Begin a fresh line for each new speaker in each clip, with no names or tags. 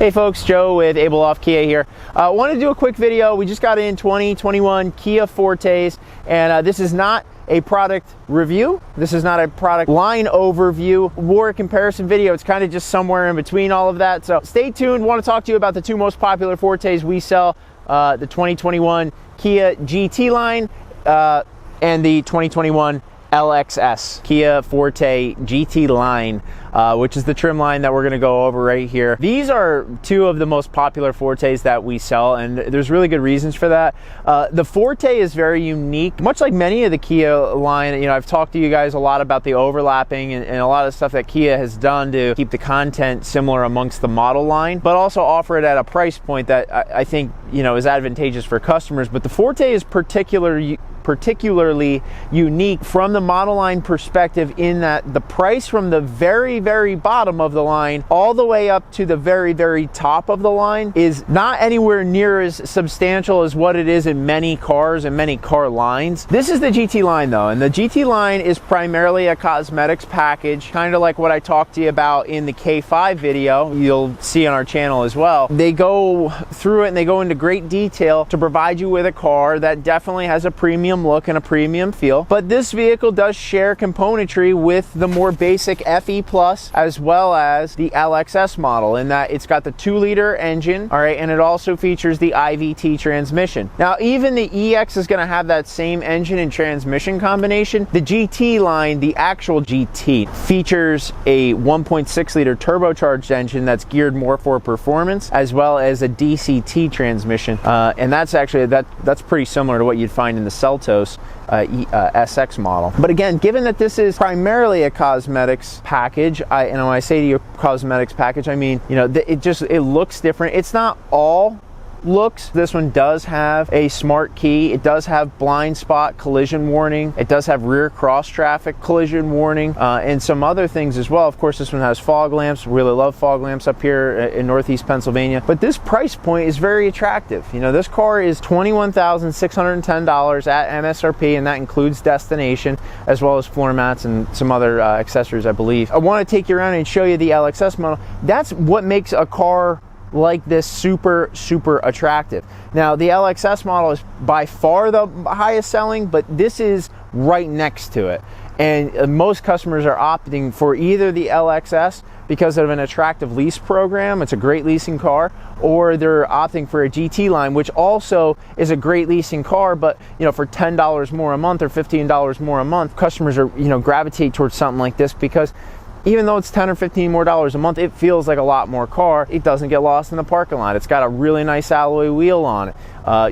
Hey folks, Joe with Abeloff Kia here. I want to do a quick video. We just got in 2021 Kia Fortes, and this is not a product review. This is not a product line overview or a comparison video. It's kind of just somewhere in between all of that. So stay tuned. I want to talk to you about the two most popular Fortes we sell, the 2021 Kia GT line and the 2021 LXS, Kia Forte GT line, which is the trim line that we're going to go over right here. These are two of the most popular Fortes that we sell, and there's really good reasons for that. The Forte is very unique, much like many of the Kia line. You know, I've talked to you guys a lot about the overlapping and a lot of stuff that Kia has done to keep the content similar amongst the model line, but also offer it at a price point that I think, you know, is advantageous for customers. But the Forte is particularly unique from the model line perspective in that the price from the very bottom of the line all the way up to the very top of the line is not anywhere near as substantial as what it is in many cars and many car lines. This is the GT line though, and the GT line is primarily a cosmetics package, kind of like what I talked to you about in the K5 video you'll see on our channel as well. They go through it and they go into great detail to provide you with a car that definitely has a premium look and a premium feel, but this vehicle does share componentry with the more basic FE Plus as well as the LXS model, in that it's got the 2-liter engine, all right, and it also features the IVT transmission. Now even the EX is going to have that same engine and transmission combination. The GT line, the actual GT, features a 1.6-liter turbocharged engine that's geared more for performance, as well as a DCT transmission, and that's actually that's pretty similar to what you'd find in the Seltos SX model. But again, given that this is primarily a cosmetics package, and when I say to you cosmetics package, I mean, you know, it looks different. It's not all looks. This one does have a smart key. It does have blind spot collision warning. It does have rear cross traffic collision warning, and some other things as well. Of course, this one has fog lamps. Really love fog lamps up here in Northeast Pennsylvania. But this price point is very attractive. You know, this car is $21,610 at MSRP, and that includes destination as well as floor mats and some other accessories, I believe. I want to take you around and show you the LXS model. That's what makes a car like this super attractive. Now the LXS model is by far the highest selling, but this is right next to it, and most customers are opting for either the LXS because of an attractive lease program, it's a great leasing car, or they're opting for a GT line, which also is a great leasing car, but you know, for $10 more a month or $15 more a month, customers are, you know, gravitate towards something like this because even though it's $10 or $15 more a month, it feels like a lot more car. It doesn't get lost in the parking lot. It's got a really nice alloy wheel on it.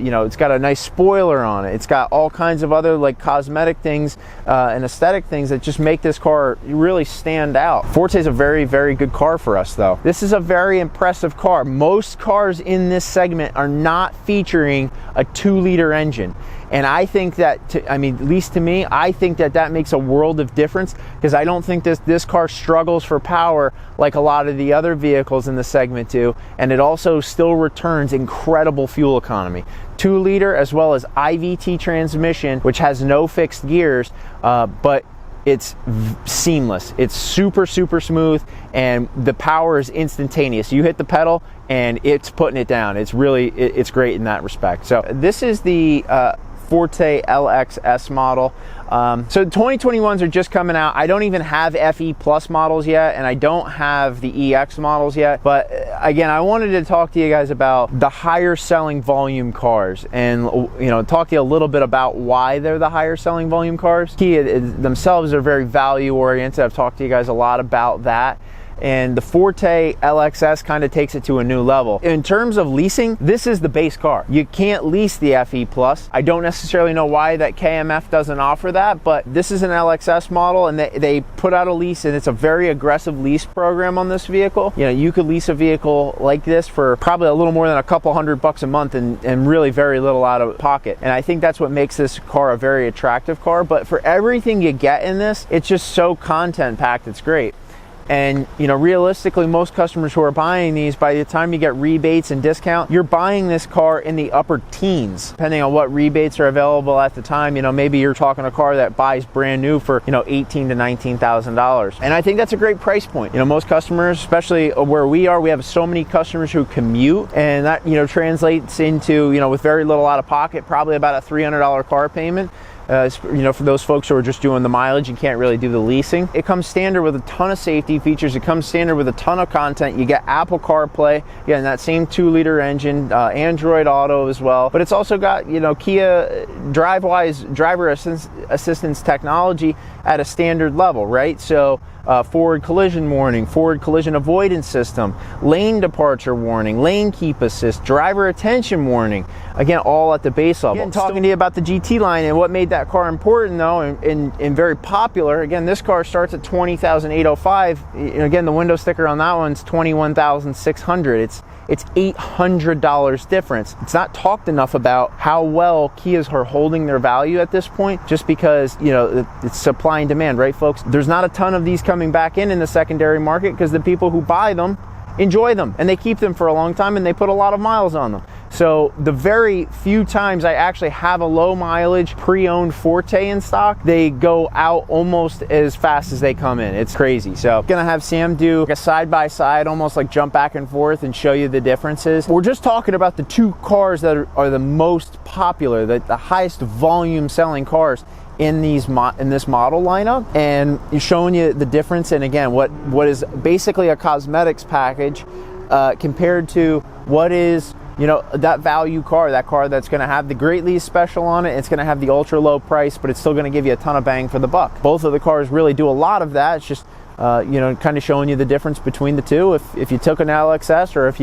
You know, it's got a nice spoiler on it. It's got all kinds of other like cosmetic things and aesthetic things that just make this car really stand out. Forte is a very good car for us though. This is a very impressive car. Most cars in this segment are not featuring a 2-liter engine. And I think that, I mean, at least to me, I think that makes a world of difference, because I don't think this car struggles for power like a lot of the other vehicles in the segment do, and it also still returns incredible fuel economy. 2-liter as well as IVT transmission, which has no fixed gears, but it's seamless. It's super smooth, and the power is instantaneous. You hit the pedal and it's putting it down. It's really, it's great in that respect. So this is the Forte LXS model. So 2021s are just coming out. I don't even have FE Plus models yet, and I don't have the EX models yet. But again, I wanted to talk to you guys about the higher selling volume cars, and you know, talk to you a little bit about why they're the higher selling volume cars. Kia themselves are very value oriented. I've talked to you guys a lot about that. And the Forte LXS kind of takes it to a new level. In terms of leasing, this is the base car. You can't lease the FE Plus. I don't necessarily know why that KMF doesn't offer that, but this is an LXS model, and they put out a lease, and it's a very aggressive lease program on this vehicle. You know, you could lease a vehicle like this for probably a little more than a couple $100 a month and really very little out of pocket. And I think that's what makes this car a very attractive car. But for everything you get in this, it's just so content packed, it's great. And realistically, most customers who are buying these, by the time you get rebates and discount, you're buying this car in the upper teens, depending on what rebates are available at the time. Maybe you're talking a car that buys brand new for $18,000 to $19,000, and I think that's a great price point. Most customers, especially where we are, we have so many customers who commute, and that translates into with very little out of pocket, probably about a $300 car payment. For those folks who are just doing the mileage and can't really do the leasing. It comes standard with a ton of safety features. It comes standard with a ton of content. You get Apple CarPlay, and that same 2-liter engine, Android Auto as well. But it's also got, Kia DriveWise driver assistance technology at a standard level, right? So forward collision warning, forward collision avoidance system, lane departure warning, lane keep assist, driver attention warning. Again, all at the base level. Again, talking to you about the GT line and what made that car important though, and very popular. Again, this car starts at $20,805. Again, the window sticker on that one's $21,600. It's $800 difference. It's not talked enough about how well Kias are holding their value at this point, just because it's supply and demand, right, folks? There's not a ton of these coming back in the secondary market because the people who buy them enjoy them and they keep them for a long time and they put a lot of miles on them. So the very few times I actually have a low mileage pre-owned Forte in stock, they go out almost as fast as they come in. It's crazy. So I'm gonna have Sam do a side-by-side, almost like jump back and forth and show you the differences. We're just talking about the two cars that are the most popular, the highest volume selling cars in this model lineup, and showing you the difference. And again, what is basically a cosmetics package compared to what is that value car, that car that's going to have the great lease special on it. It's going to have the ultra low price, but it's still going to give you a ton of bang for the buck. Both of the cars really do a lot of that. It's just kind of showing you the difference between the two if you took an LXS or if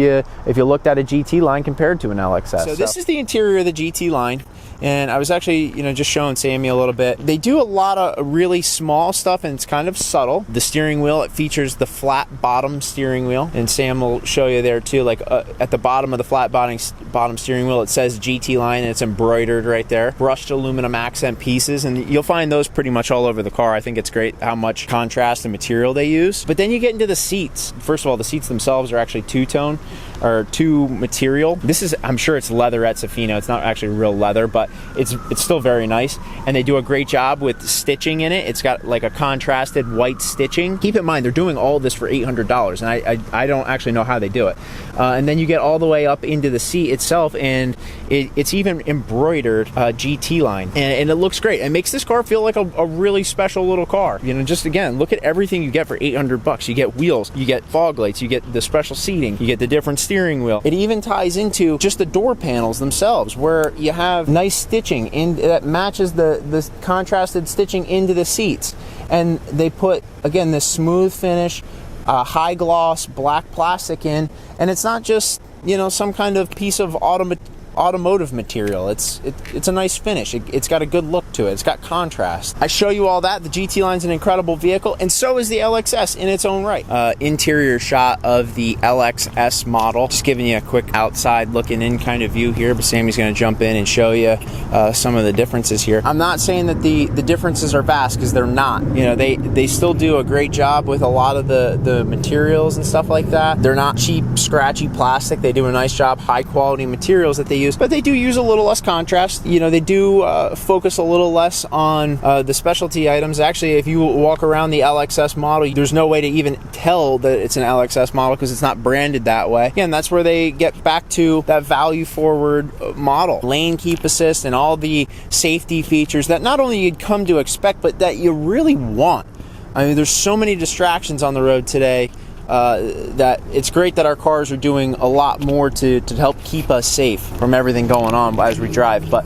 you looked at a GT line compared to an LXS. So this is the interior of the GT line, and I was actually just showing Sammy a little bit. They do a lot of really small stuff, and it's kind of subtle. The steering wheel, it features the flat bottom steering wheel, and Sam will show you there too, like at the bottom of the flat bottom steering wheel, it says GT line, and it's embroidered right there. Brushed aluminum accent pieces, and you'll find those pretty much all over the car. I think it's great how much contrast and material they use. But then you get into the seats. First of all, the seats themselves are actually two-tone or two material. This is, I'm sure it's leatherette Safino. It's not actually real leather, but it's still very nice, and they do a great job with stitching in it. It's got like a contrasted white stitching. Keep in mind, they're doing all of this for $800, and I don't actually know how they do it. And then you get all the way up into the seat itself, and it's even embroidered GT line, and it looks great. It makes this car feel like a really special little car. Just again, look at everything you get for $800. You get wheels, you get fog lights, you get the special seating, you get the different steering wheel. It even ties into just the door panels themselves, where you have nice stitching that matches the contrasted stitching into the seats, and they put again this smooth finish, high gloss black plastic in, and it's not just some kind of piece of automotive material. It's a nice finish. It's got a good look to it. It's got contrast. I show you all that. The GT line's an incredible vehicle, and so is the LXS in its own right. Interior shot of the LXS model. Just giving you a quick outside looking in kind of view here, but Sammy's going to jump in and show you some of the differences here. I'm not saying that the differences are vast, because they're not. They still do a great job with a lot of the materials and stuff like that. They're not cheap, scratchy plastic. They do a nice job, high quality materials that they use, but they do use a little less contrast. They do focus a little less on the specialty items. Actually, if you walk around the LXS model, there's no way to even tell that it's an LXS model because it's not branded that way. Again, that's where they get back to that value forward model. Lane keep assist and all the safety features that not only you'd come to expect, but that you really want. I mean, there's so many distractions on the road today that it's great that our cars are doing a lot more to help keep us safe from everything going on as we drive. But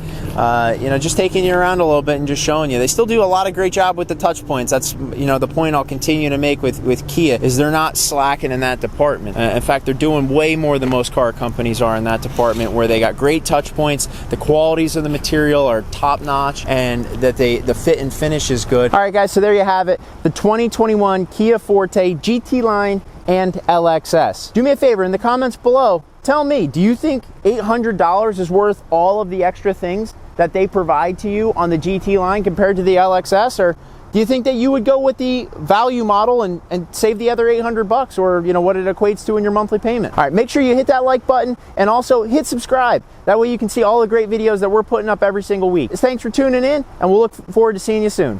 just taking you around a little bit and just showing you, they still do a lot of great job with the touch points. That's the point I'll continue to make with Kia, is they're not slacking in that department. In fact, they're doing way more than most car companies are in that department, where they got great touch points, the qualities of the material are top notch, and that the fit and finish is good. All right guys, so there you have it, the 2021 Kia Forte GT line and LXS. Do me a favor, in the comments below, tell me, do you think $800 is worth all of the extra things that they provide to you on the GT line compared to the LXS, or Do you think that you would go with the value model and save the other $800, or you know what it equates to in your monthly payment? All right, make sure you hit that like button and also hit subscribe. That way you can see all the great videos that we're putting up every single week. Thanks for tuning in, and we'll look forward to seeing you soon.